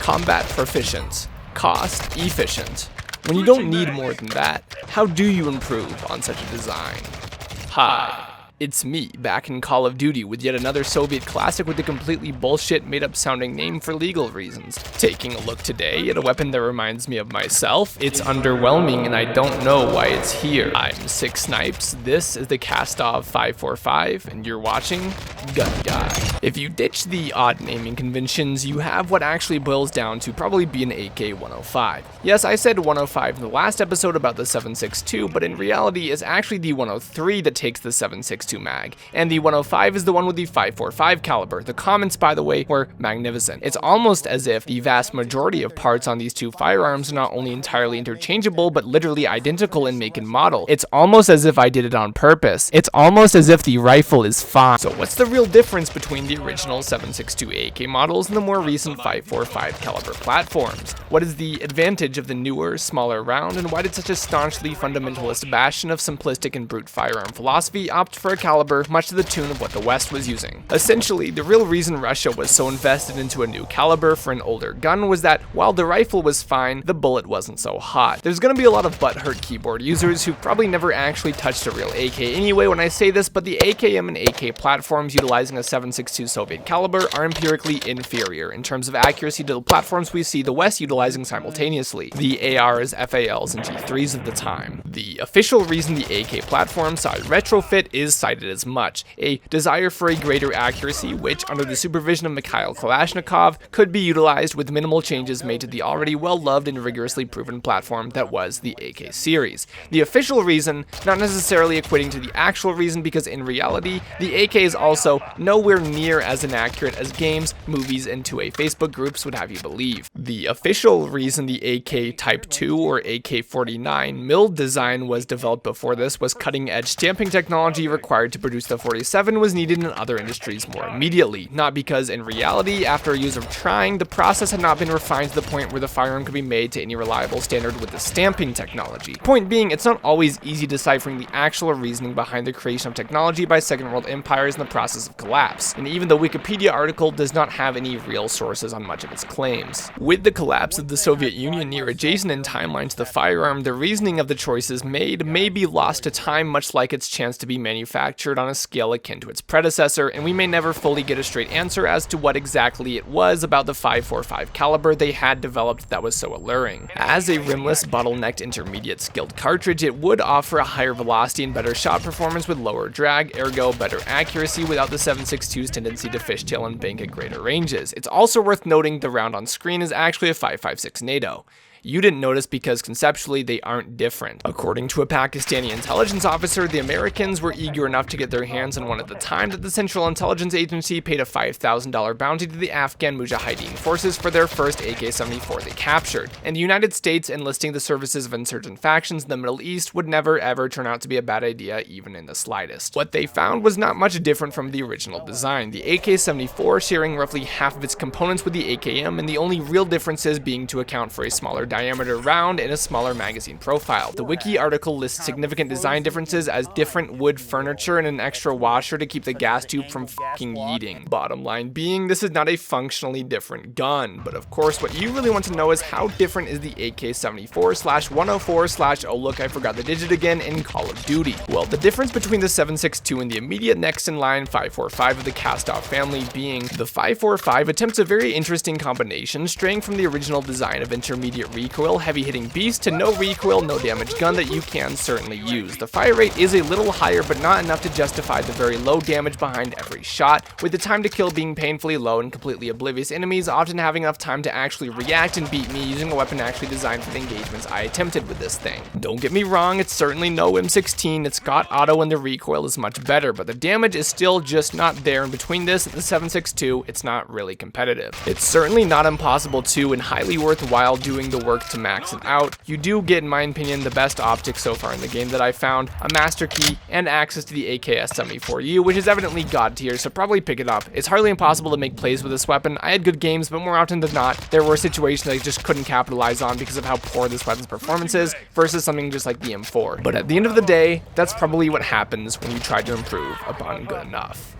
combat proficient, cost efficient. When you don't need more than that, how do you improve on such a design? Hi. It's me, back in Call of Duty with yet another Soviet classic with a completely bullshit made-up sounding name for legal reasons. Taking a look today at a weapon that reminds me of myself. It's underwhelming and I don't know why it's here. I'm Six Snipes, this is the KASTOV 545, and you're watching Gun Guy. If you ditch the odd naming conventions, you have what actually boils down to probably be an AK-105. Yes, I said 105 in the last episode about the 7.62, but in reality it's actually the 103 that takes the 7.62 mag, and the 105 is the one with the 5.45 caliber. The comments, by the way, were magnificent. It's almost as if the vast majority of parts on these two firearms are not only entirely interchangeable, but literally identical in make and model. It's almost as if I did it on purpose. It's almost as if the rifle is fine. So what's the real difference between the original 7.62 AK models and the more recent 5.45 caliber platforms? What is the advantage of the newer, smaller round, and why did such a staunchly fundamentalist bastion of simplistic and brute firearm philosophy opt for a caliber much to the tune of what the West was using? Essentially, the real reason Russia was so invested into a new caliber for an older gun was that while the rifle was fine, the bullet wasn't so hot. There's gonna be a lot of butthurt keyboard users who probably never actually touched a real AK anyway when I say this, but the AKM and AK platforms utilizing a 7.62 Soviet caliber are empirically inferior in terms of accuracy to the platforms we see the West utilizing simultaneously, the ARs, FALs, and G3s of the time. The official reason the AK platform saw a retrofit is cited as much, a desire for a greater accuracy which, under the supervision of Mikhail Kalashnikov, could be utilized with minimal changes made to the already well-loved and rigorously proven platform that was the AK series. The official reason, not necessarily equating to the actual reason, because in reality, the AK is also nowhere near as inaccurate as games, movies, and 2A Facebook groups would have you believe. The official reason the AK Type 2 or AK-49 milled design was developed before this was cutting-edge stamping technology required to produce the 47 was needed in other industries more immediately, not because in reality, after years of trying, the process had not been refined to the point where the firearm could be made to any reliable standard with the stamping technology. Point being, it's not always easy deciphering the actual reasoning behind the creation of technology by Second World empires in the process of collapse, and even the Wikipedia article does not have any real sources on much of its claims. With the collapse of the Soviet Union near adjacent in timeline to the firearm, the reasoning of the choices made may be lost to time, much like its chance to be manufactured on a scale akin to its predecessor, and we may never fully get a straight answer as to what exactly it was about the 5.45 caliber they had developed that was so alluring. As a rimless, bottlenecked intermediate skilled cartridge, it would offer a higher velocity and better shot performance with lower drag, ergo better accuracy without the 7.62's tendency to fishtail and bank at greater ranges. It's also worth noting the round on screen is actually a 5.56 NATO. You didn't notice because conceptually they aren't different. According to a Pakistani intelligence officer, the Americans were eager enough to get their hands on one at the time that the Central Intelligence Agency paid a $5,000 bounty to the Afghan Mujahideen forces for their first AK-74 they captured. And the United States enlisting the services of insurgent factions in the Middle East would never ever turn out to be a bad idea, even in the slightest. What they found was not much different from the original design, the AK-74 sharing roughly half of its components with the AKM, and the only real differences being to account for a smaller diameter round and a smaller magazine profile. The wiki article lists significant design differences as different wood furniture and an extra washer to keep the gas tube from fucking yeeting. Bottom line being, this is not a functionally different gun, but of course what you really want to know is how different is the AK-74/104/ oh look, I forgot the digit again in Call of Duty. Well, the difference between the 7.62 and the immediate next in line 5.45 of the KASTOV family being the 5.45 attempts a very interesting combination, straying from the original design of intermediate recoil, heavy-hitting beast to no recoil, no damage gun that you can certainly use. The fire rate is a little higher, but not enough to justify the very low damage behind every shot, with the time to kill being painfully low and completely oblivious enemies often having enough time to actually react and beat me using a weapon actually designed for the engagements I attempted with this thing. Don't get me wrong, it's certainly no M16, it's got auto and the recoil is much better, but the damage is still just not there, and between this and the 7.62, it's not really competitive. It's certainly not impossible to and highly worthwhile doing the work to max it out. You do get, in my opinion, the best optics so far in the game that I found, a master key, and access to the AKS-74U, which is evidently god tier, so probably pick it up. It's hardly impossible to make plays with this weapon. I had good games, but more often than not, there were situations that I just couldn't capitalize on because of how poor this weapon's performance is versus something just like the M4. But at the end of the day, that's probably what happens when you try to improve upon good enough.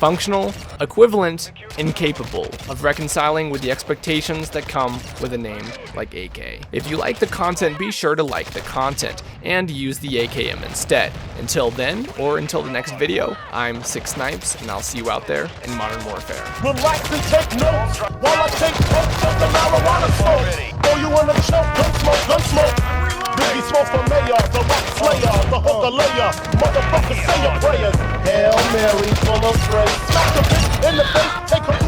Functional, equivalent, incapable of reconciling with the expectations that come with a name like AK. If you like the content, be sure to like the content and use the AKM instead. Until then, or until the next video, I'm Six Snipes, and I'll see you out there in Modern Warfare. Relax and take notes while I take toast of the marijuana smoke. Throw you in the choke, gun smoke. Biggie smoke for mayor, the rock slayer, the hooker layer. Motherfucker, say your prayers. Hail Mary, full of grace. Smack the bitch in the face, take her